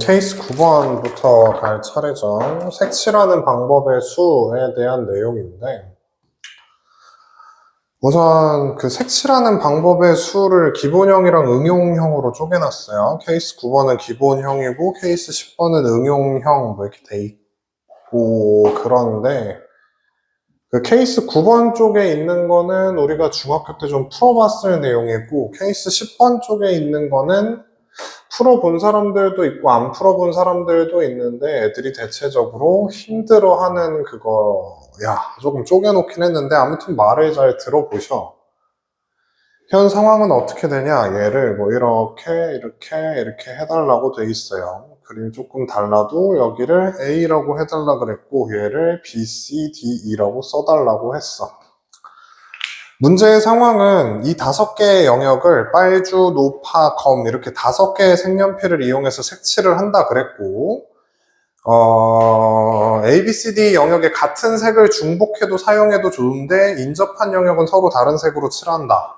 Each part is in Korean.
케이스 9번부터 갈 차례죠. 색칠하는 방법의 수에 대한 내용인데, 우선 그 색칠하는 방법의 수를 기본형이랑 응용형으로 쪼개놨어요. 케이스 9번은 기본형이고, 케이스 10번은 응용형, 뭐 이렇게 돼 있고, 그런데, 그 케이스 9번 쪽에 있는 거는 우리가 중학교 때 좀 풀어봤을 내용이고, 케이스 10번 쪽에 있는 거는 풀어본 사람들도 있고 안 풀어본 사람들도 있는데 애들이 대체적으로 힘들어하는 그거야 조금 쪼개놓긴 했는데 아무튼 말을 잘 들어보셔. 현 상황은 어떻게 되냐, 얘를 뭐 이렇게 해달라고 돼 있어요. 그림이 조금 달라도 여기를 A라고 해달라 그랬고 얘를 B, C, D, E라고 써달라고 했어. 문제의 상황은 이 5개의 영역을 빨주, 노파, 검 이렇게 5개의 색연필을 이용해서 색칠을 한다 그랬고 A, B, C, D 영역에 같은 색을 중복해도 사용해도 좋은데 인접한 영역은 서로 다른 색으로 칠한다.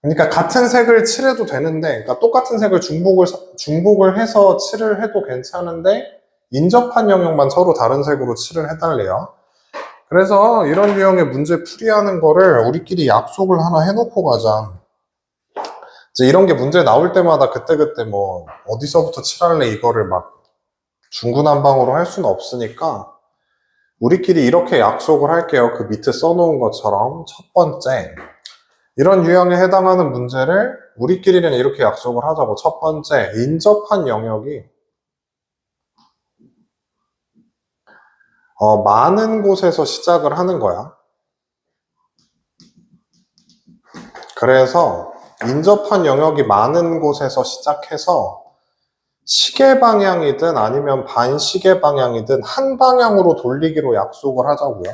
그러니까 같은 색을 칠해도 되는데 그러니까 똑같은 색을 중복을 해서 칠을 해도 괜찮은데 인접한 영역만 서로 다른 색으로 칠을 해달래요. 그래서 이런 유형의 문제 풀이하는 거를 우리끼리 약속을 하나 해놓고 가자. 이제 이런 게 문제 나올 때마다 그때그때 뭐 어디서부터 칠할래 이거를 막 중구난방으로 할 수는 없으니까 우리끼리 이렇게 약속을 할게요. 그 밑에 써놓은 것처럼 첫 번째 이런 유형에 해당하는 문제를 우리끼리는 이렇게 약속을 하자고. 첫 번째, 인접한 영역이 많은 곳에서 시작을 하는 거야. 그래서 인접한 영역이 많은 곳에서 시작해서 시계 방향이든 아니면 반시계 방향이든 한 방향으로 돌리기로 약속을 하자고요.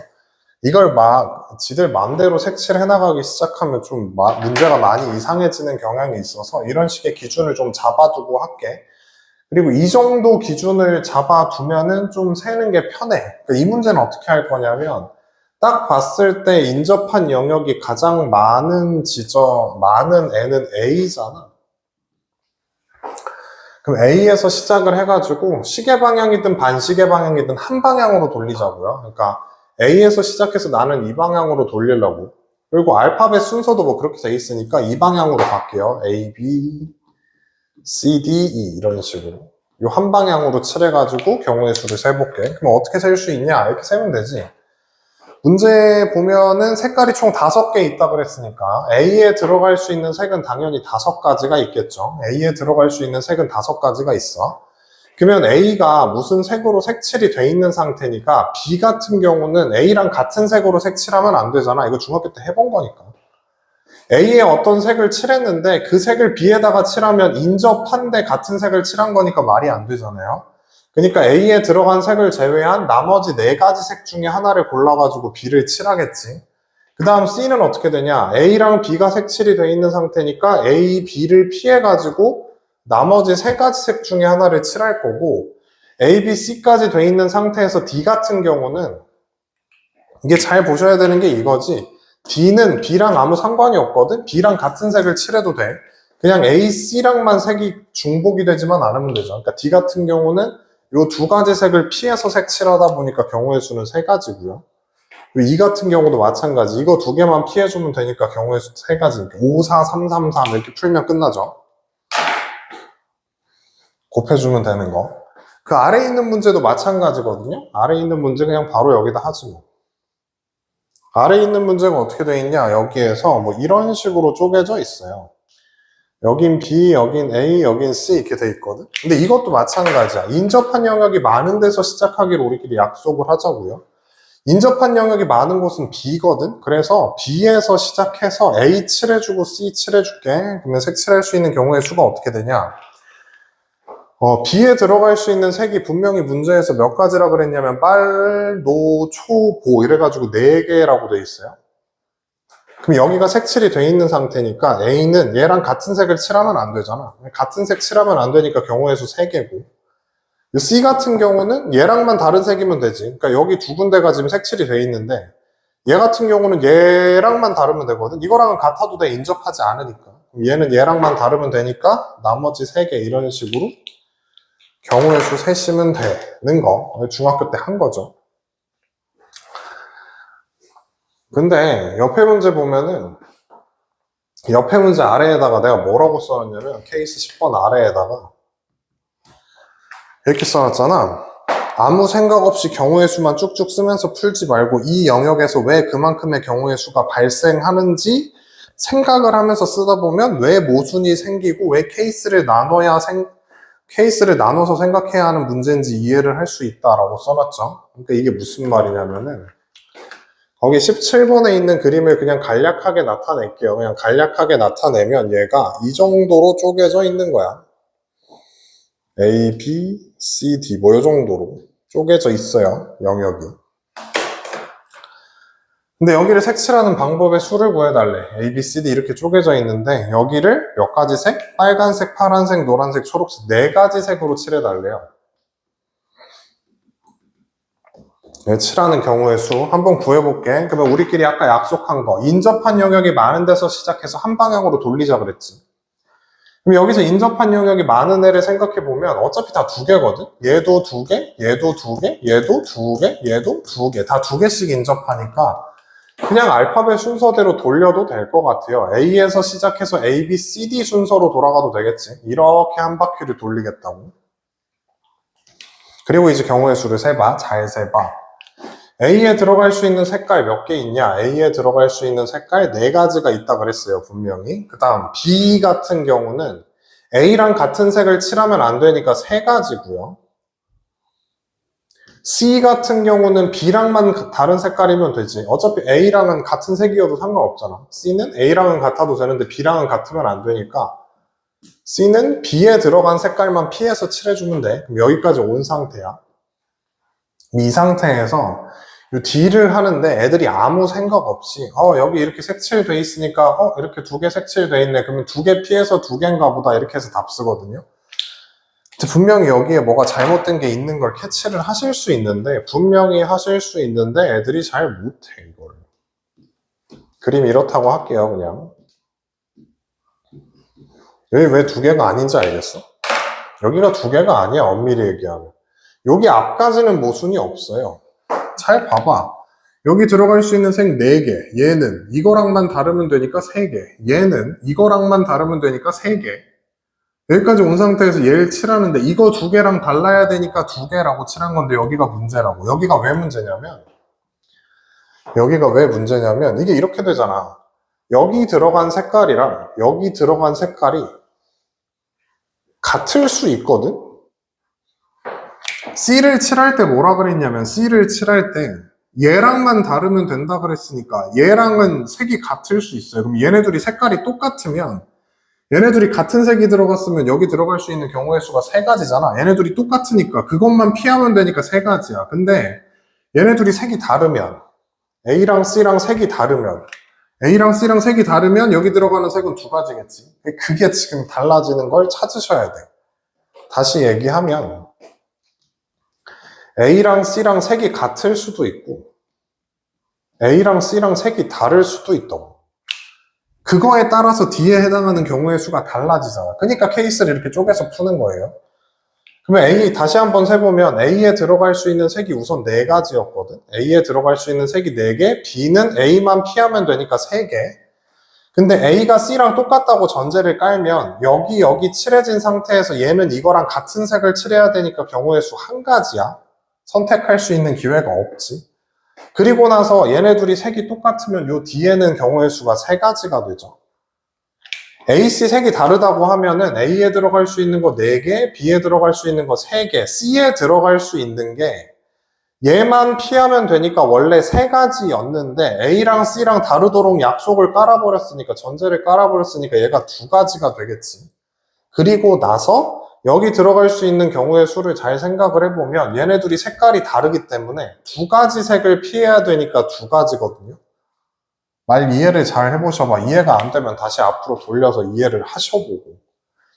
이걸 막 지들 마음대로 색칠해 나가기 시작하면 좀 문제가 많이 이상해지는 경향이 있어서 이런 식의 기준을 좀 잡아두고 할게. 그리고 이 정도 기준을 잡아두면은 좀 세는 게 편해. 그러니까 이 문제는 어떻게 할 거냐면 딱 봤을 때 인접한 영역이 가장 많은 많은 애는 A잖아. 그럼 A에서 시작을 해가지고 시계 방향이든 반시계 방향이든 한 방향으로 돌리자고요. 그러니까 A에서 시작해서 나는 이 방향으로 돌리려고. 그리고 알파벳 순서도 뭐 그렇게 돼 있으니까 이 방향으로 갈게요. A, B, C, D, E 이런 식으로. 이 한 방향으로 칠해가지고 경우의 수를 세볼게. 그럼 어떻게 셀 수 있냐? 이렇게 세면 되지. 문제 보면은 색깔이 총 5개 있다 그랬으니까 A에 들어갈 수 있는 색은 당연히 5가지가 있겠죠. A에 들어갈 수 있는 색은 5가지가 있어. 그러면 A가 무슨 색으로 색칠이 돼 있는 상태니까 B 같은 경우는 A랑 같은 색으로 색칠하면 안 되잖아. 이거 중학교 때 해본 거니까. A에 어떤 색을 칠했는데 그 색을 B에다가 칠하면 인접한데 같은 색을 칠한 거니까 말이 안 되잖아요. 그러니까 A에 들어간 색을 제외한 나머지 4가지 색 중에 하나를 골라가지고 B를 칠하겠지. 그 다음 C는 어떻게 되냐? A랑 B가 색칠이 돼 있는 상태니까 A, B를 피해가지고 나머지 3가지 색 중에 하나를 칠할 거고 A, B, C까지 돼 있는 상태에서 D 같은 경우는 이게 잘 보셔야 되는 게 이거지. D는 B랑 아무 상관이 없거든? B랑 같은 색을 칠해도 돼. 그냥 A, C랑만 색이 중복이 되지만 않으면 되죠. 그러니까 D 같은 경우는 이 2가지 색을 피해서 색칠하다 보니까 경우의 수는 3가지고요. 그리고 E 같은 경우도 마찬가지. 이거 2개만 피해주면 되니까 경우의 수 3가지. 5, 4, 3, 3, 3 이렇게 풀면 끝나죠. 곱해주면 되는 거. 그 아래에 있는 문제도 마찬가지거든요. 아래에 있는 문제 그냥 바로 여기다 하지 뭐. 아래에 있는 문제가 어떻게 되어 있냐? 여기에서 뭐 이런 식으로 쪼개져 있어요. 여긴 B, 여긴 A, 여긴 C 이렇게 돼 있거든. 근데 이것도 마찬가지야. 인접한 영역이 많은 데서 시작하기로 우리끼리 약속을 하자고요. 인접한 영역이 많은 곳은 B거든. 그래서 B에서 시작해서 A 칠해주고 C 칠해줄게. 그러면 색칠할 수 있는 경우의 수가 어떻게 되냐? B에 들어갈 수 있는 색이 분명히 문제에서 몇 가지라 그랬냐면 빨, 노, 초, 보 이래가지고 4개라고 돼 있어요. 그럼 여기가 색칠이 돼 있는 상태니까 A는 얘랑 같은 색을 칠하면 안 되잖아. 같은 색 칠하면 안 되니까 경우의 수 3개고 C 같은 경우는 얘랑만 다른 색이면 되지. 그러니까 여기 2군데가 지금 색칠이 돼 있는데 얘 같은 경우는 얘랑만 다르면 되거든. 이거랑은 같아도 돼. 인접하지 않으니까. 얘는 얘랑만 다르면 되니까 나머지 3개 이런 식으로 경우의 수 세시면 되는 거. 중학교 때 한 거죠. 근데 옆에 문제 보면은 옆에 문제 아래에다가 내가 뭐라고 써놨냐면 케이스 10번 아래에다가 이렇게 써놨잖아. 아무 생각 없이 경우의 수만 쭉쭉 쓰면서 풀지 말고 이 영역에서 왜 그만큼의 경우의 수가 발생하는지 생각을 하면서 쓰다 보면 왜 모순이 생기고 왜 케이스를 나눠서 생각해야 하는 문제인지 이해를 할 수 있다라고 써놨죠. 그러니까 이게 무슨 말이냐면은 거기 17번에 있는 그림을 그냥 간략하게 나타낼게요. 그냥 간략하게 나타내면 얘가 이 정도로 쪼개져 있는 거야. A, B, C, D 뭐 이 정도로 쪼개져 있어요. 영역이. 근데 여기를 색칠하는 방법의 수를 구해달래. A, B, C, D 이렇게 쪼개져 있는데 여기를 몇 가지 색? 빨간색, 파란색, 노란색, 초록색 4가지 색으로 칠해달래요. 네, 칠하는 경우의 수 한번 구해볼게. 그러면 우리끼리 아까 약속한 거 인접한 영역이 많은 데서 시작해서 한 방향으로 돌리자 그랬지. 그럼 여기서 인접한 영역이 많은 애를 생각해보면 어차피 다 2개거든? 얘도 2개, 얘도 2개, 얘도 2개, 얘도 2개. 다 2개씩 인접하니까 그냥 알파벳 순서대로 돌려도 될 것 같아요. A에서 시작해서 A, B, C, D 순서로 돌아가도 되겠지. 이렇게 한 바퀴를 돌리겠다고. 그리고 이제 경우의 수를 세봐. 잘 세봐. A에 들어갈 수 있는 색깔 몇 개 있냐? A에 들어갈 수 있는 색깔 4가지가 있다 그랬어요, 분명히. 그 다음 B 같은 경우는 A랑 같은 색을 칠하면 안 되니까 3가지고요. C 같은 경우는 B랑만 다른 색깔이면 되지. 어차피 A랑은 같은 색이어도 상관없잖아. C는 A랑은 같아도 되는데 B랑은 같으면 안 되니까 C는 B에 들어간 색깔만 피해서 칠해주면 돼. 그럼 여기까지 온 상태야. 이 상태에서 이 D를 하는데 애들이 아무 생각 없이 여기 이렇게 색칠돼 있으니까 이렇게 2개 색칠돼 있네. 그러면 2개 피해서 2개인가 보다 이렇게 해서 답 쓰거든요. 분명히 여기에 뭐가 잘못된 게 있는 걸 캐치를 하실 수 있는데 분명히 하실 수 있는데 애들이 잘 못해 이걸. 그림 이렇다고 할게요. 그냥 여기 왜 2개가 아닌지 알겠어? 여기가 2개가 아니야. 엄밀히 얘기하면 여기 앞까지는 모순이 없어요. 잘 봐봐. 여기 들어갈 수 있는 색 4개. 얘는 이거랑만 다르면 되니까 3개. 얘는 이거랑만 다르면 되니까 3개. 여기까지 온 상태에서 얘를 칠하는데 이거 2개랑 달라야 되니까 2개라고 칠한 건데 여기가 문제라고. 여기가 왜 문제냐면 이게 이렇게 되잖아. 여기 들어간 색깔이랑 여기 들어간 색깔이 같을 수 있거든? C를 칠할 때 뭐라 그랬냐면 C를 칠할 때 얘랑만 다르면 된다 그랬으니까 얘랑은 색이 같을 수 있어요. 그럼 얘네들이 색깔이 똑같으면 얘네들이 같은 색이 들어갔으면 여기 들어갈 수 있는 경우의 수가 3가지잖아. 얘네들이 똑같으니까 그것만 피하면 되니까 3가지야. 근데 얘네들이 색이 다르면 A랑 C랑 색이 다르면 여기 들어가는 색은 2가지겠지. 그게 지금 달라지는 걸 찾으셔야 돼. 다시 얘기하면 A랑 C랑 색이 같을 수도 있고 A랑 C랑 색이 다를 수도 있다고. 그거에 따라서 D에 해당하는 경우의 수가 달라지잖아. 그러니까 케이스를 이렇게 쪼개서 푸는 거예요. 그러면 A 다시 한번 세보면 A에 들어갈 수 있는 색이 우선 4가지였거든. A에 들어갈 수 있는 색이 4개, B는 A만 피하면 되니까 3개. 근데 A가 C랑 똑같다고 전제를 깔면 여기 칠해진 상태에서 얘는 이거랑 같은 색을 칠해야 되니까 경우의 수 1가지야. 선택할 수 있는 기회가 없지. 그리고 나서 얘네 둘이 색이 똑같으면 요 뒤에는 경우의 수가 3가지가 되죠. A, C 색이 다르다고 하면은 A에 들어갈 수 있는 거 4개, B에 들어갈 수 있는 거 3개, C에 들어갈 수 있는 게 얘만 피하면 되니까 원래 3가지였는데 A랑 C랑 다르도록 약속을 깔아버렸으니까 전제를 깔아버렸으니까 얘가 2가지가 되겠지. 그리고 나서 여기 들어갈 수 있는 경우의 수를 잘 생각을 해보면 얘네들이 색깔이 다르기 때문에 2가지 색을 피해야 되니까 2가지거든요. 말 이해를 잘 해보셔봐. 이해가 안 되면 다시 앞으로 돌려서 이해를 하셔보고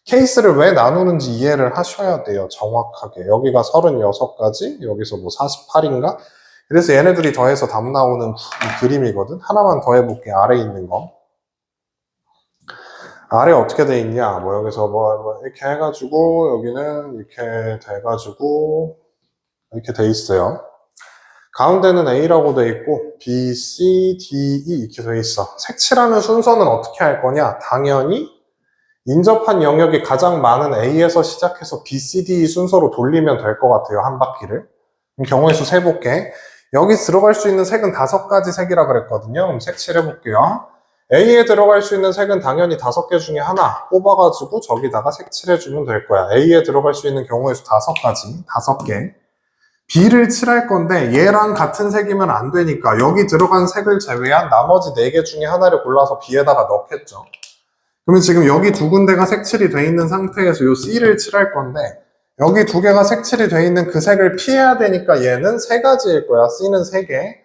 케이스를 왜 나누는지 이해를 하셔야 돼요. 정확하게. 여기가 36가지, 여기서 뭐 48인가? 그래서 얘네들이 더해서 답 나오는 이 그림이거든. 하나만 더 해볼게. 아래 있는 거. 아래 어떻게 돼 있냐? 뭐 여기서 뭐 이렇게 해가지고 여기는 이렇게 돼가지고 이렇게 돼 있어요. 가운데는 A라고 돼 있고 B, C, D, E 이렇게 돼 있어. 색칠하는 순서는 어떻게 할 거냐? 당연히 인접한 영역이 가장 많은 A에서 시작해서 B, C, D, E 순서로 돌리면 될 것 같아요. 한 바퀴를. 그럼 경우의 수 세볼게. 여기 들어갈 수 있는 색은 5가지 색이라 그랬거든요. 그럼 색칠해볼게요. A에 들어갈 수 있는 색은 당연히 5개 중에 하나 뽑아가지고 저기다가 색칠해주면 될 거야. A에 들어갈 수 있는 경우의 수 5가지, 5개. B를 칠할 건데 얘랑 같은 색이면 안 되니까 여기 들어간 색을 제외한 나머지 4개 중에 하나를 골라서 B에다가 넣겠죠. 그러면 지금 여기 2군데가 색칠이 돼 있는 상태에서 이 C를 칠할 건데 여기 2개가 색칠이 돼 있는 그 색을 피해야 되니까 얘는 3가지일 거야. C는 3개.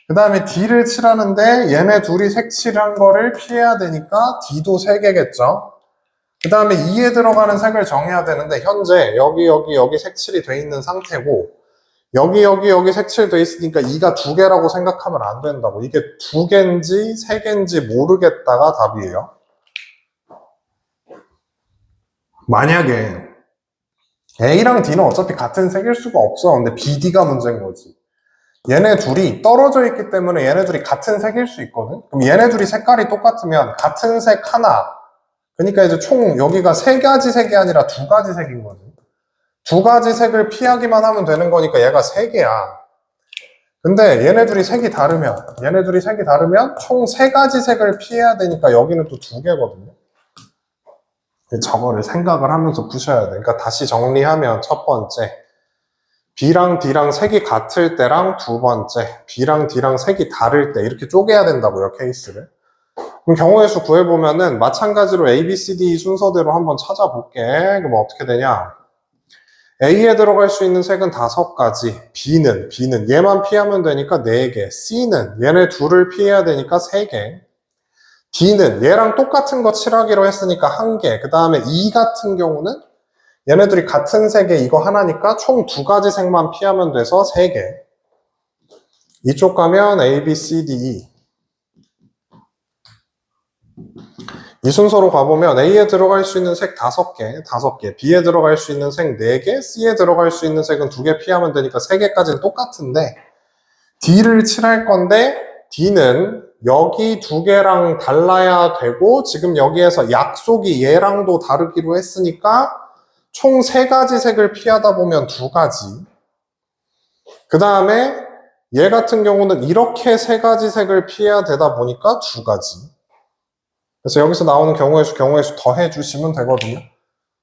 그 다음에 D를 칠하는데 얘네 둘이 색칠한 거를 피해야 되니까 D도 3개겠죠. 그 다음에 E에 들어가는 색을 정해야 되는데 현재 여기 색칠이 돼 있는 상태고 여기 색칠돼 있으니까 E가 2개라고 생각하면 안 된다고. 이게 2개인지 3개인지 모르겠다가 답이에요. 만약에 A랑 D는 어차피 같은 색일 수가 없어. 근데 B, D가 문제인 거지. 얘네 둘이 떨어져 있기 때문에 얘네 둘이 같은 색일 수 있거든. 그럼 얘네 둘이 색깔이 똑같으면 같은 색 하나. 그러니까 이제 총 여기가 3가지 색이 아니라 2가지 색인 거지. 2가지 색을 피하기만 하면 되는 거니까 얘가 3개야. 근데 얘네 둘이 색이 다르면 총 3가지 색을 피해야 되니까 여기는 또 2개거든요. 저거를 생각을 하면서 푸셔야 돼. 그러니까 다시 정리하면 첫 번째, B랑 D랑 색이 같을 때랑 두 번째, B랑 D랑 색이 다를 때 이렇게 쪼개야 된다고요, 케이스를. 그럼 경우의 수 구해보면은 마찬가지로 A, B, C, D 순서대로 한번 찾아볼게. 그럼 어떻게 되냐? A에 들어갈 수 있는 색은 5가지, B는 얘만 피하면 되니까 4개, C는 얘네 둘을 피해야 되니까 3개, D는 얘랑 똑같은 거 칠하기로 했으니까 1개, 그 다음에 E 같은 경우는 얘네들이 같은 색에 이거 하나니까 총 2가지 색만 피하면 돼서 3개. 이쪽 가면 A, B, C, D, E. 이 순서로 가보면 A에 들어갈 수 있는 색 5개, B에 들어갈 수 있는 색 4개, C에 들어갈 수 있는 색은 2개 피하면 되니까 3개까지는 똑같은데 D를 칠할 건데 D는 여기 2개랑 달라야 되고 지금 여기에서 약속이 얘랑도 다르기로 했으니까 총 3가지 색을 피하다 보면 2가지. 그 다음에 얘 같은 경우는 이렇게 3가지 색을 피해야 되다 보니까 2가지. 그래서 여기서 나오는 경우의 수 더 해주시면 되거든요.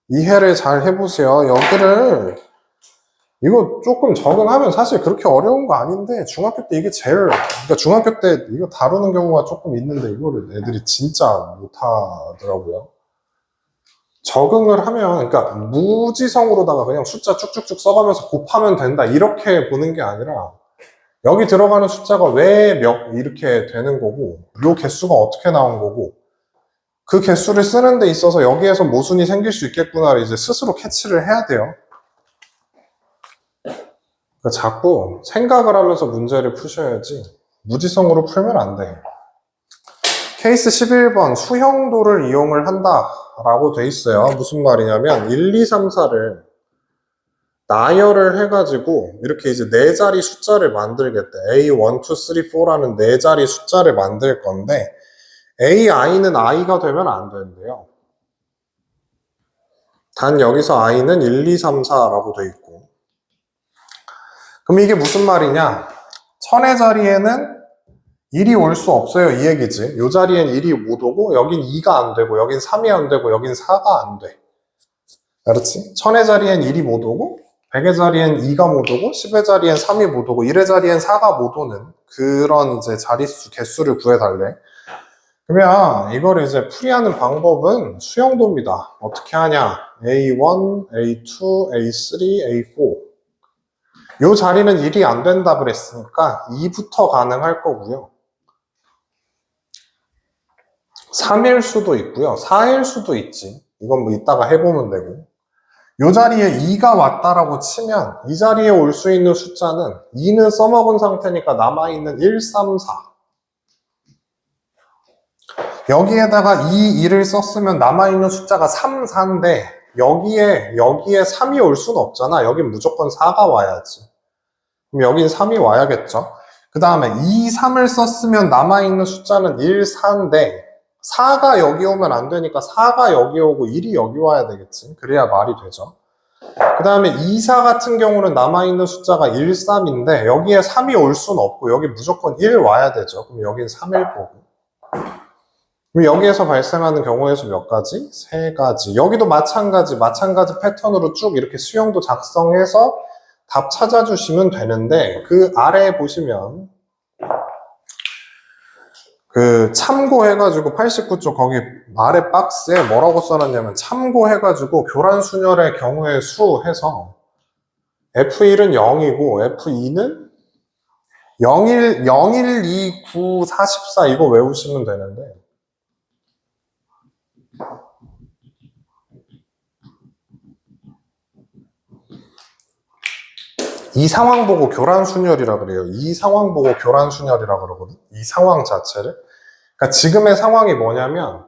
이해를 잘 해보세요. 여기를 이거 조금 적응하면 사실 그렇게 어려운 거 아닌데 중학교 때 이게 그러니까 중학교 때 이거 다루는 경우가 조금 있는데 이거를 애들이 진짜 못하더라고요. 적응을 하면 그러니까 무지성으로다가 그냥 숫자 쭉쭉쭉 써가면서 곱하면 된다 이렇게 보는 게 아니라 여기 들어가는 숫자가 왜 이렇게 되는 거고 요 개수가 어떻게 나온 거고 그 개수를 쓰는 데 있어서 여기에서 모순이 생길 수 있겠구나를 이제 스스로 캐치를 해야 돼요. 그러니까 자꾸 생각을 하면서 문제를 푸셔야지 무지성으로 풀면 안 돼. 케이스 11번 수형도를 이용을 한다 라고 돼 있어요. 무슨 말이냐면 1, 2, 3, 4를 나열을 해가지고 이렇게 이제 4자리 숫자를 만들겠대. A, 1, 2, 3, 4라는 4자리 숫자를 만들 건데 A, I는 I가 되면 안 된대요. 단 여기서 I는 1, 2, 3, 4라고 돼 있고 그럼 이게 무슨 말이냐? 1000의 자리에는 1이 올 수 없어요 이 얘기지. 이 자리엔 1이 못 오고 여긴 2가 안 되고 여긴 3이 안 되고 여긴 4가 안 돼. 그렇지? 1000의 자리엔 1이 못 오고 100의 자리엔 2가 못 오고 10의 자리엔 3이 못 오고 1의 자리엔 4가 못 오는 그런 이제 자릿수 개수를 구해달래. 그러면 이걸 이제 풀이하는 방법은 수형도입니다. 어떻게 하냐? A1, A2, A3, A4. 이 자리는 1이 안 된다 그랬으니까 2부터 가능할 거고요. 3일 수도 있고요. 4일 수도 있지. 이건 뭐 이따가 해보면 되고. 이 자리에 2가 왔다라고 치면 이 자리에 올 수 있는 숫자는 2는 써먹은 상태니까 남아있는 1, 3, 4. 여기에다가 2, 2를 썼으면 남아있는 숫자가 3, 4인데 여기에 3이 올 수는 없잖아. 여긴 무조건 4가 와야지. 그럼 여긴 3이 와야겠죠. 그 다음에 2, 3을 썼으면 남아있는 숫자는 1, 4인데 4가 여기 오면 안 되니까 4가 여기 오고 1이 여기 와야 되겠지. 그래야 말이 되죠. 그 다음에 2, 4 같은 경우는 남아있는 숫자가 1, 3인데 여기에 3이 올 수는 없고 여기 무조건 1 와야 되죠. 그럼 여긴 3일 거고. 그럼 여기에서 발생하는 경우의 수 몇 가지? 3가지. 여기도 마찬가지 패턴으로 쭉 이렇게 수형도 작성해서 답 찾아주시면 되는데 그 아래에 보시면 그 참고해가지고 89쪽 거기 아래 박스에 뭐라고 써놨냐면 참고해가지고 교란순열의 경우의 수 해서 F1은 0이고 F2는 01, 01, 2, 9, 44 이거 외우시면 되는데 이 상황 보고 교란순열이라 그래요. 이 상황 보고 교란순열이라 그러거든. 이 상황 자체를. 그러니까 지금의 상황이 뭐냐면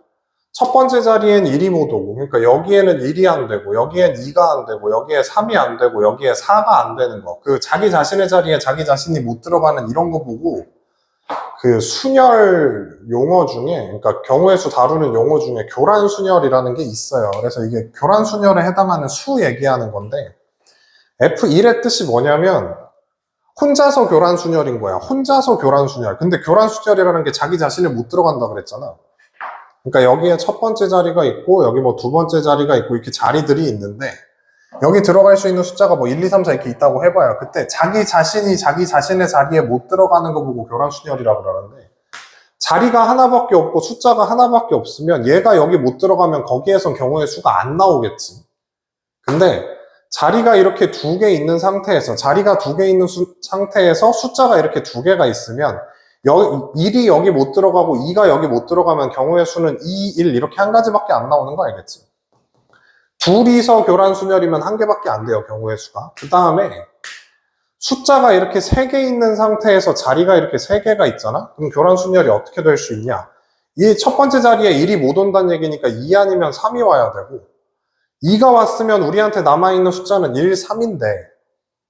첫 번째 자리엔 1이 못 오고 그러니까 여기에는 1이 안 되고 여기엔 2가 안 되고 여기에 3이 안 되고 여기에 4가 안 되는 거. 그 자기 자신의 자리에 자기 자신이 못 들어가는 이런 거 보고 그 순열 용어 중에 그러니까 경우의 수 다루는 용어 중에 교란순열이라는 게 있어요. 그래서 이게 교란순열에 해당하는 수 얘기하는 건데 F1의 뜻이 뭐냐면 혼자서 교란순열인 거야. 혼자서 교란순열. 근데 교란순열이라는 게 자기 자신을 못 들어간다 그랬잖아. 그러니까 여기에 첫 번째 자리가 있고 여기 뭐 두 번째 자리가 있고 이렇게 자리들이 있는데 여기 들어갈 수 있는 숫자가 뭐 1, 2, 3, 4 이렇게 있다고 해봐요. 그때 자기 자신이 자기 자신의 자리에 못 들어가는 거 보고 교란순열이라고 그러는데 자리가 하나밖에 없고 숫자가 하나밖에 없으면 얘가 여기 못 들어가면 거기에선 경우의 수가 안 나오겠지. 근데 자리가 이렇게 두 개 있는 상태에서 자리가 두 개 있는 상태에서 숫자가 이렇게 두 개가 있으면 1이 여기 못 들어가고 2가 여기 못 들어가면 경우의 수는 2, 1 이렇게 한 가지밖에 안 나오는 거 알겠지? 둘이서 교란순열이면 한 개밖에 안 돼요, 경우의 수가. 그 다음에 숫자가 이렇게 세 개 있는 상태에서 자리가 이렇게 세 개가 있잖아? 그럼 교란순열이 어떻게 될 수 있냐? 이 첫 번째 자리에 1이 못 온다는 얘기니까 2 아니면 3이 와야 되고 2가 왔으면 우리한테 남아있는 숫자는 1, 3인데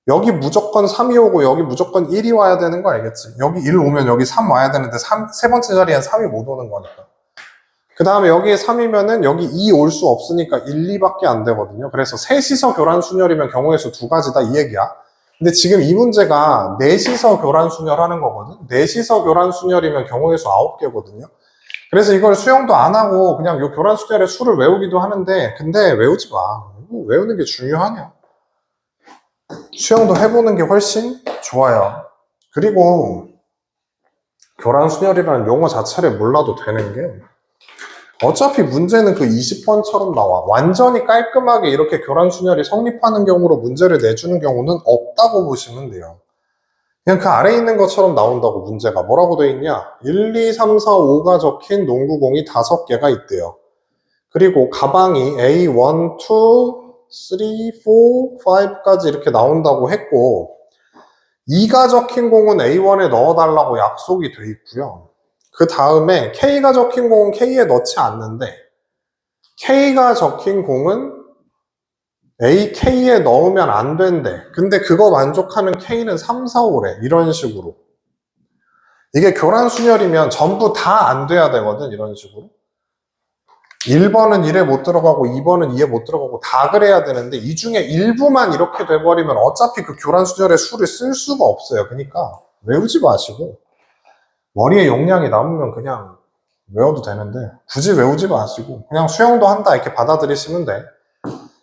여기 무조건 3이 오고 여기 무조건 1이 와야 되는 거 알겠지? 여기 1 오면 여기 3 와야 되는데 세 번째 자리엔 3이 못 오는 거니까. 그 다음에 여기에 3이면은 여기 2 올 수 없으니까 1, 2밖에 안 되거든요. 그래서 셋이서 교란순열이면 경우의 수 두 가지다 이 얘기야. 근데 지금 이 문제가 넷이서 교란순열 하는 거거든. 넷이서 교란순열이면 경우의 수 9개거든요. 그래서 이걸 수영도 안 하고 그냥 요 교란순열의 수를 외우기도 하는데 근데 외우지 마. 외우는 게 중요하냐? 수영도 해보는 게 훨씬 좋아요. 그리고 교란순열이라는 용어 자체를 몰라도 되는 게 어차피 문제는 그 20번처럼 나와. 완전히 깔끔하게 이렇게 교란순열이 성립하는 경우로 문제를 내주는 경우는 없다고 보시면 돼요. 그냥 그 아래에 있는 것처럼 나온다고 문제가. 뭐라고 돼 있냐? 1, 2, 3, 4, 5가 적힌 농구공이 5개가 있대요. 그리고 가방이 A, 1, 2, 3, 4, 5까지 이렇게 나온다고 했고 2가 적힌 공은 A1에 넣어달라고 약속이 돼 있고요. 그 다음에 K가 적힌 공은 K에 넣지 않는데 K가 적힌 공은 AK에 넣으면 안 된대. 근데 그거 만족하는 K는 3, 4, 5래. 이런 식으로. 이게 교란순열이면 전부 다 안 돼야 되거든. 이런 식으로. 1번은 1에 못 들어가고 2번은 2에 못 들어가고 다 그래야 되는데 이 중에 일부만 이렇게 돼버리면 어차피 그 교란순열의 수를 쓸 수가 없어요. 그러니까 외우지 마시고 머리에 용량이 남으면 그냥 외워도 되는데 굳이 외우지 마시고 그냥 수영도 한다 이렇게 받아들이시면 돼.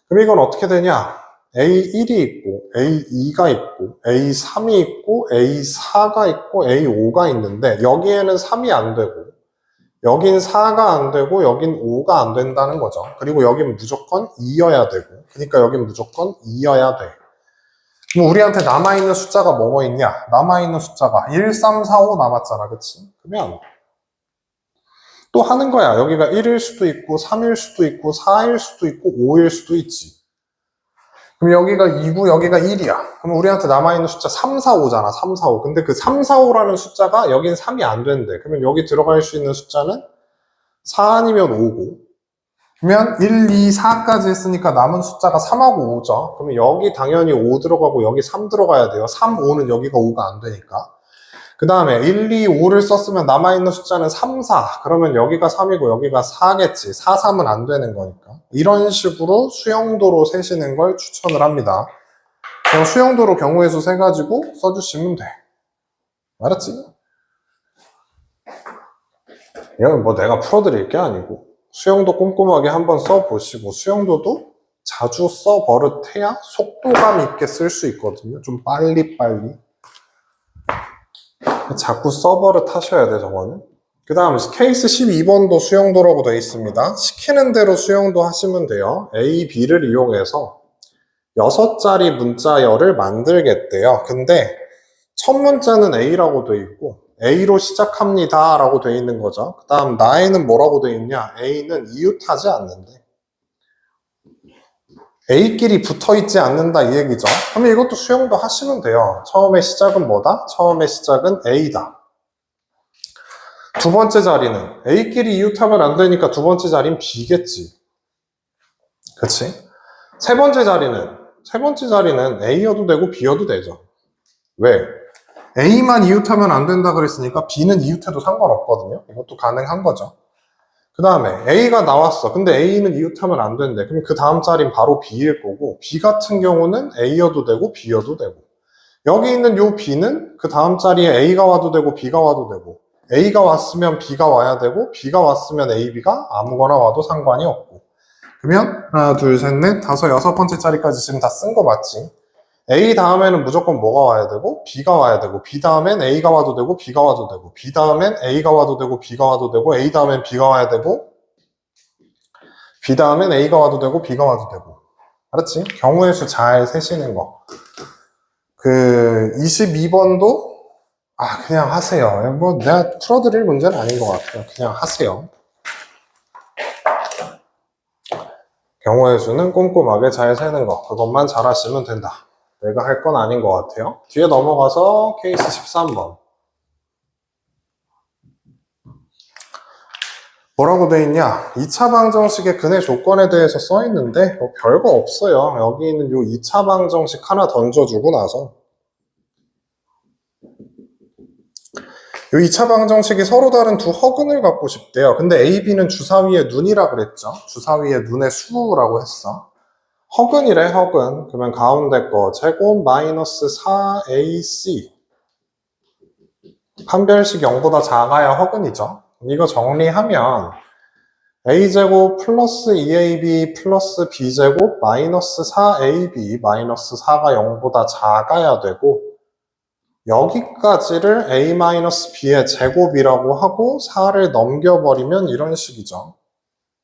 그럼 이건 어떻게 되냐? A1이 있고 A2가 있고 A3이 있고 A4가 있고 A5가 있는데 여기에는 3이 안 되고 여긴 4가 안 되고 여긴 5가 안 된다는 거죠. 그리고 여긴 무조건 2여야 되고 그러니까 여긴 무조건 2여야 돼. 그럼 우리한테 남아있는 숫자가 뭐뭐 있냐? 남아있는 숫자가 1, 3, 4, 5 남았잖아. 그치? 그러면 또 하는 거야. 여기가 1일 수도 있고 3일 수도 있고 4일 수도 있고 5일 수도 있지. 그럼 여기가 2고 여기가 1이야. 그럼 우리한테 남아있는 숫자 3, 4, 5잖아. 3, 4, 5. 근데 그 3, 4, 5라는 숫자가 여긴 3이 안 된대. 그러면 여기 들어갈 수 있는 숫자는 4 아니면 5고. 그러면 1, 2, 4까지 했으니까 남은 숫자가 3하고 5죠. 그러면 여기 당연히 5 들어가고 여기 3 들어가야 돼요. 3, 5는 여기가 5가 안 되니까. 그 다음에 1, 2, 5를 썼으면 남아있는 숫자는 3, 4. 그러면 여기가 3이고 여기가 4겠지. 4, 3은 안 되는 거니까. 이런 식으로 수용도로 세시는 걸 추천을 합니다. 그럼 수용도로 경우의 수 세가지고 써주시면 돼. 알았지? 이건 뭐 내가 풀어드릴 게 아니고 수용도 꼼꼼하게 한번 써보시고 수용도도 자주 써버릇해야 속도감 있게 쓸 수 있거든요. 좀 빨리빨리. 자꾸 써버릇 하셔야 돼, 저거는. 그 다음 케이스 12번도 수용도라고 되어 있습니다. 시키는 대로 수용도 하시면 돼요. A, B를 이용해서 6자리 문자열을 만들겠대요. 근데 첫 문자는 A라고 되어 있고 A로 시작합니다 라고 되어 있는 거죠. 그 다음 나에는 뭐라고 되어 있냐? A는 이웃하지 않는데 A끼리 붙어있지 않는다 이 얘기죠. 그러면 이것도 수용도 하시면 돼요. 처음에 시작은 뭐다? 처음에 시작은 A다. 두 번째 자리는 A끼리 이웃하면 안 되니까 두 번째 자리는 B겠지. 그치? 세 번째 자리는 A여도 되고 B여도 되죠. 왜? A만 이웃하면 안 된다 그랬으니까 B는 이웃해도 상관없거든요. 이것도 가능한 거죠. 그 다음에 A가 나왔어. 근데 A는 이웃하면 안 된대. 그럼 그 다음 자리는 바로 B일 거고 B 같은 경우는 A여도 되고 B여도 되고 여기 있는 요 B는 그 다음 자리에 A가 와도 되고 B가 와도 되고 A가 왔으면 B가 와야 되고 B가 왔으면 A, B가 아무거나 와도 상관이 없고 그러면 하나, 둘, 셋, 넷, 다섯, 여섯 번째 자리까지 지금 다 쓴 거 맞지? A 다음에는 무조건 뭐가 와야 되고 B가 와야 되고 B 다음엔 A가 와도 되고 B가 와도 되고 B 다음엔 A가 와도 되고 B가 와도 되고 A 다음엔 B가 와야 되고 B 다음엔 A가 와도 되고 B가 와도 되고 알았지? 경우의 수 잘 세시는 거. 그 22번도 그냥 하세요. 뭐 내가 풀어드릴 문제는 아닌 것 같아요. 그냥 하세요. 경우의 수는 꼼꼼하게 잘 세는 거. 그것만 잘 하시면 된다. 내가 할 건 아닌 것 같아요. 뒤에 넘어가서 케이스 13번. 뭐라고 돼 있냐? 2차 방정식의 근해 조건에 대해서 써 있는데 뭐 별거 없어요. 여기 있는 요 2차 방정식 하나 던져주고 나서 요 2차 방정식이 서로 다른 두 허근을 갖고 싶대요. 근데 A, B는 주사위의 눈이라 그랬죠. 주사위의 눈의 수라고 했어. 허근이래, 허근. 그러면 가운데 거 제곱 마이너스 4AC. 판별식 0보다 작아야 허근이죠. 이거 정리하면 A제곱 플러스 2AB 플러스 B제곱 마이너스 4AB 마이너스 4가 0보다 작아야 되고 여기까지를 A-B의 제곱이라고 하고 4를 넘겨버리면 이런 식이죠.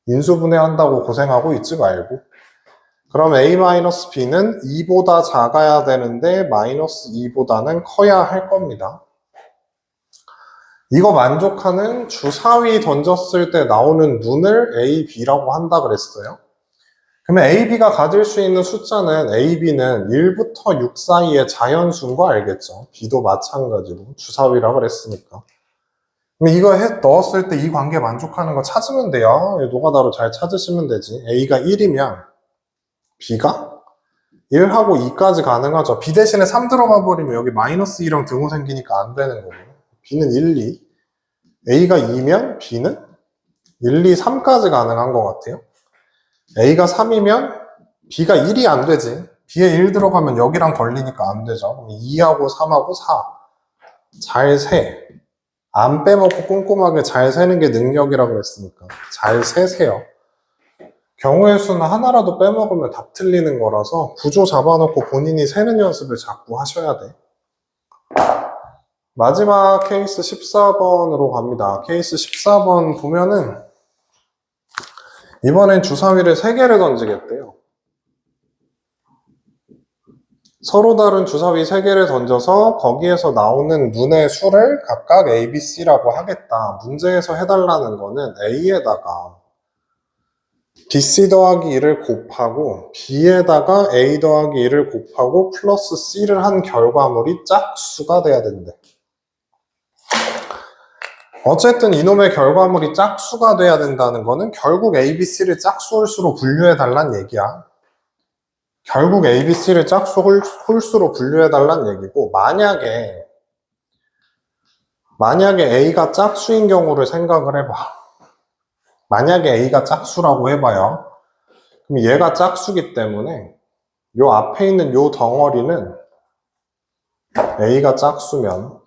인수분해한다고 고생하고 있지 말고 그럼 A-B는 2보다 작아야 되는데 마이너스 2보다는 커야 할 겁니다. 이거 만족하는 주사위 던졌을 때 나오는 눈을 A, B라고 한다 그랬어요. 그러면 A, B가 가질 수 있는 숫자는 A, B는 1부터 6 사이의 자연수인 거 알겠죠? B도 마찬가지로 주사위라고 그랬으니까. 그럼 이거 넣었을 때 이 관계 만족하는 거 찾으면 돼요. 노가다로 잘 찾으시면 되지. A가 1이면 B가 1하고 2까지 가능하죠. B 대신에 3 들어가 버리면 여기 마이너스 2랑 등호 생기니까 안 되는 거고. B는 1, 2. A가 2면 B는 1, 2, 3까지 가능한 것 같아요. A가 3이면 B가 1이 안 되지. B에 1 들어가면 여기랑 걸리니까 안 되죠. 그럼 2하고 3하고 4. 잘 세. 안 빼먹고 꼼꼼하게 잘 세는 게 능력이라고 그랬으니까. 잘 세세요. 경우의 수는 하나라도 빼먹으면 답 틀리는 거라서 구조 잡아놓고 본인이 세는 연습을 자꾸 하셔야 돼. 마지막 케이스 14번으로 갑니다. 케이스 14번 보면은 이번엔 주사위를 3개를 던지겠대요. 서로 다른 주사위 3개를 던져서 거기에서 나오는 눈의 수를 각각 A, B, C라고 하겠다. 문제에서 해달라는 거는 A에다가 BC 더하기 1을 곱하고 B에다가 A 더하기 1을 곱하고 플러스 C를 한 결과물이 짝수가 돼야 된대. 어쨌든 이놈의 결과물이 짝수가 돼야 된다는 거는 결국 ABC를 짝수 홀수로 분류해달란 얘기야. 결국 ABC를 짝수 홀수로 분류해달란 얘기고, 만약에 A가 짝수인 경우를 생각을 해봐. 만약에 A가 짝수라고 해봐요. 그럼 얘가 짝수기 때문에 요 앞에 있는 요 덩어리는 A가 짝수면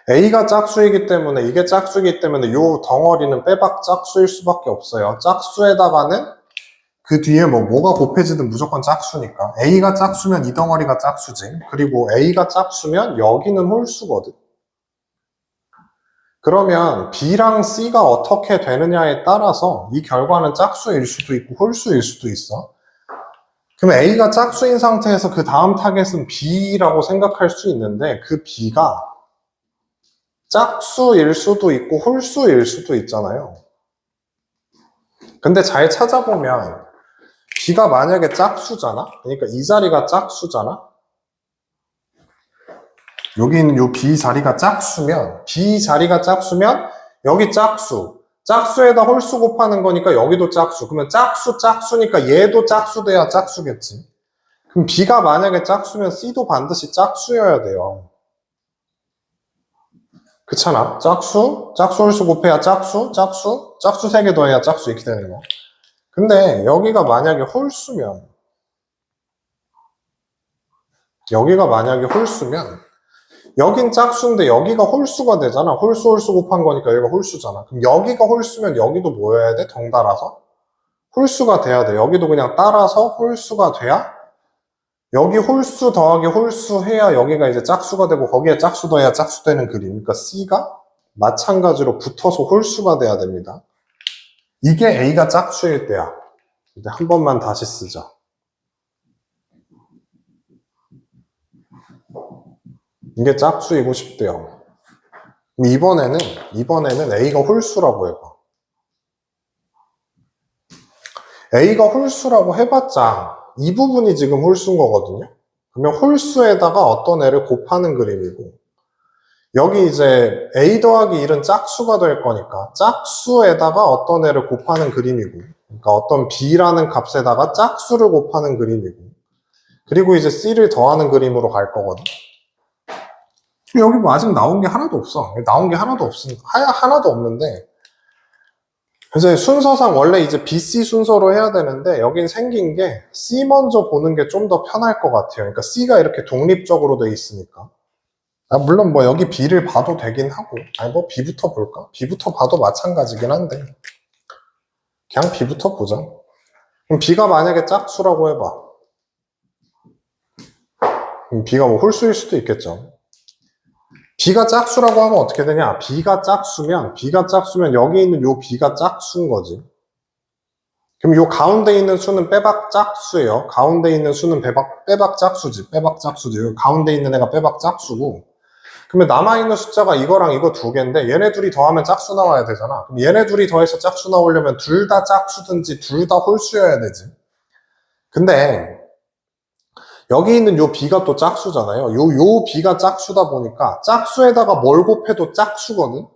A가 짝수이기 때문에 이게 짝수이기 때문에 요 덩어리는 빼박 짝수일 수밖에 없어요. 짝수에다가는 그 뒤에 뭐가 곱해지든 무조건 짝수니까. A가 짝수면 이 덩어리가 짝수지. 그리고 A가 짝수면 여기는 홀수거든. 그러면 B랑 C가 어떻게 되느냐에 따라서 이 결과는 짝수일 수도 있고 홀수일 수도 있어. 그럼 A가 짝수인 상태에서 그 다음 타겟은 B라고 생각할 수 있는데 그 B가 짝수일 수도 있고 홀수일 수도 있잖아요. 근데 잘 찾아보면 B가 만약에 짝수잖아? 그러니까 이 자리가 짝수잖아? 여기 있는 요 B 자리가 짝수면 여기 짝수. 짝수에다 홀수 곱하는 거니까 여기도 짝수. 그러면 짝수니까 얘도 짝수 돼야 짝수겠지. 그럼 B가 만약에 짝수면 C도 반드시 짝수여야 돼요. 그렇잖아. 짝수 홀수 곱해야 짝수 3개 더해야 짝수 이렇게 되는 거. 근데 여기가 만약에 홀수면 여긴 짝수인데 여기가 홀수가 되잖아. 홀수 곱한 거니까 여기가 홀수잖아. 그럼 여기가 홀수면 여기도 뭐여야 돼? 덩달아서 홀수가 돼야 돼. 여기도 그냥 따라서 홀수가 돼야 여기 홀수 더하기 홀수 해야 여기가 이제 짝수가 되고 거기에 짝수 더해야 짝수 되는 그림. 그러니까 C가 마찬가지로 붙어서 홀수가 돼야 됩니다. 이게 A가 짝수일 때야. 근데 한 번만 다시 쓰자. 이게 짝수이고 싶대요. 이번에는 A가 홀수라고 해봐. A가 홀수라고 해봤자 이 부분이 지금 홀수인 거거든요. 그러면 홀수에다가 어떤 애를 곱하는 그림이고 여기 이제 A 더하기 1은 짝수가 될 거니까 짝수에다가 어떤 애를 곱하는 그림이고 그러니까 어떤 B라는 값에다가 짝수를 곱하는 그림이고 그리고 이제 C를 더하는 그림으로 갈 거거든. 여기 뭐 아직 나온 게 하나도 없어. 하나도 없는데 이제 순서상 원래 이제 BC 순서로 해야 되는데 여긴 생긴 게 C 먼저 보는 게 좀 더 편할 것 같아요. 그러니까 C가 이렇게 독립적으로 돼 있으니까. 물론 뭐 여기 B를 봐도 되긴 하고 뭐 B부터 볼까? B부터 봐도 마찬가지긴 한데 그냥 B부터 보자. 그럼 B가 만약에 짝수라고 해봐. 그럼 B가 뭐 홀수일 수도 있겠죠. B가 짝수라고 하면 어떻게 되냐? B가 짝수면 여기 있는 요 B가 짝수인 거지. 그럼 요 가운데 있는 수는 빼박 짝수예요. 가운데 있는 수는 빼박 짝수지. 가운데 있는 애가 빼박 짝수고. 그러면 남아있는 숫자가 이거랑 이거 두 개인데 얘네 둘이 더하면 짝수 나와야 되잖아. 그럼 얘네 둘이 더해서 짝수 나오려면 둘 다 짝수든지 둘 다 홀수여야 되지. 근데 여기 있는 요 B가 또 짝수잖아요. 요 B가 짝수다 보니까 짝수에다가 뭘 곱해도 짝수거든.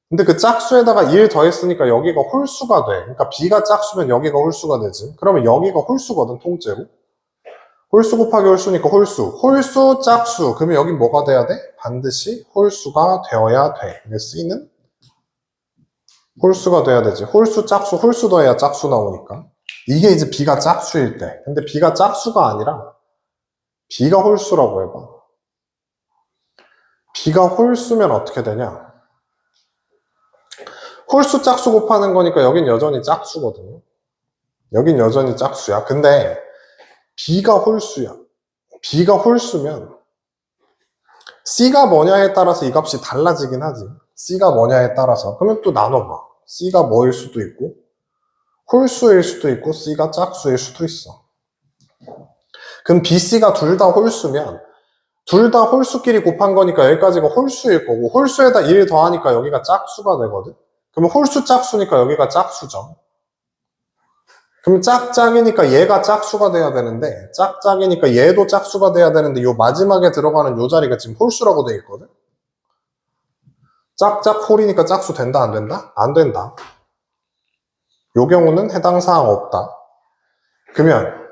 근데 그 짝수에다가 1 더했으니까 여기가 홀수가 돼. 그러니까 B가 짝수면 여기가 홀수가 되지. 그러면 여기가 홀수거든, 통째로. 홀수 곱하기 홀수니까 홀수 짝수. 그러면 여긴 뭐가 돼야 돼? 반드시 홀수가 되어야 돼. 근데 C는 홀수가 돼야 되지. 홀수 짝수, 홀수 더해야 짝수 나오니까. 이게 이제 B가 짝수일 때. 근데 B가 짝수가 아니라 B가 홀수라고 해봐. B가 홀수면 어떻게 되냐? 홀수 짝수 곱하는 거니까 여긴 여전히 짝수거든요. 여긴 여전히 짝수야. 근데 B가 홀수야. B가 홀수면 C가 뭐냐에 따라서 이 값이 달라지긴 하지. C가 뭐냐에 따라서. 그러면 또 나눠봐. C가 뭐일 수도 있고 홀수일 수도 있고 C가 짝수일 수도 있어. 그럼 B, C가 둘 다 홀수면 둘 다 홀수끼리 곱한 거니까 여기까지가 홀수일 거고 홀수에다 1 더하니까 여기가 짝수가 되거든. 그러면 홀수 짝수니까 여기가 짝수죠. 그럼 짝짝이니까 얘가 짝수가 돼야 되는데 짝짝이니까 얘도 짝수가 돼야 되는데 요 마지막에 들어가는 요 자리가 지금 홀수라고 돼 있거든. 짝짝 홀이니까 짝수 된다, 안 된다? 안 된다. 요 경우는 해당 사항 없다. 그러면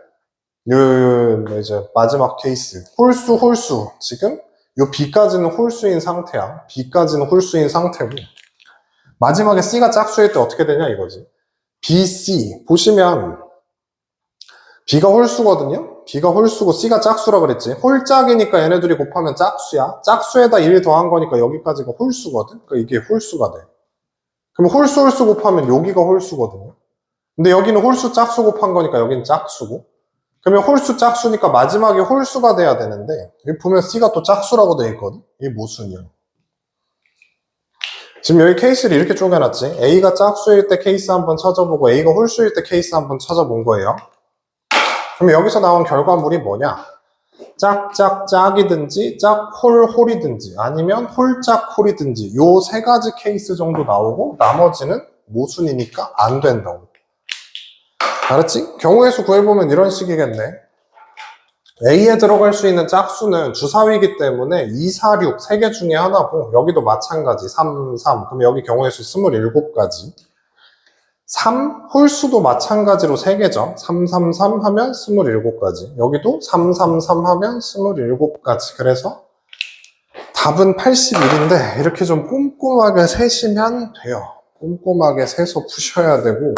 이제 마지막 케이스 홀수 지금 요 B까지는 홀수인 상태야. B까지는 홀수인 상태고 마지막에 C가 짝수일 때 어떻게 되냐 이거지. B, C 보시면 B가 홀수거든요. B가 홀수고 C가 짝수라 그랬지. 홀짝이니까 얘네들이 곱하면 짝수야. 짝수에다 1 더한 거니까 여기까지가 홀수거든. 그러니까 이게 홀수가 돼. 그럼 홀수 곱하면 여기가 홀수거든요. 근데 여기는 홀수 짝수 곱한 거니까 여기는 짝수고. 그러면 홀수 짝수니까 마지막에 홀수가 돼야 되는데 여기 보면 C가 또 짝수라고 돼 있거든. 이게 모순이야. 지금 여기 케이스를 이렇게 쪼개놨지. A가 짝수일 때 케이스 한번 찾아보고 A가 홀수일 때 케이스 한번 찾아본 거예요. 그럼 여기서 나온 결과물이 뭐냐? 짝짝짝이든지 짝홀홀이든지 아니면 홀짝홀이든지 요 세 가지 케이스 정도 나오고 나머지는 모순이니까 안 된다고. 알았지? 경우의 수 구해보면 이런 식이겠네. A에 들어갈 수 있는 짝수는 주사위이기 때문에 2, 4, 6 세 개 중에 하나고 여기도 마찬가지 3, 3 그럼 여기 경우의 수 27가지 3 홀수도 마찬가지로 3개죠. 3, 3, 3 하면 27가지 여기도 3, 3, 3 하면 27가지 그래서 답은 81인데 이렇게 좀 꼼꼼하게 세시면 돼요. 꼼꼼하게 세서 푸셔야 되고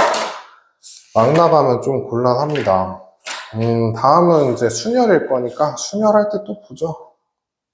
막 나가면 좀 곤란합니다. 다음은 이제 순열일 거니까 순열할 때 또 보죠.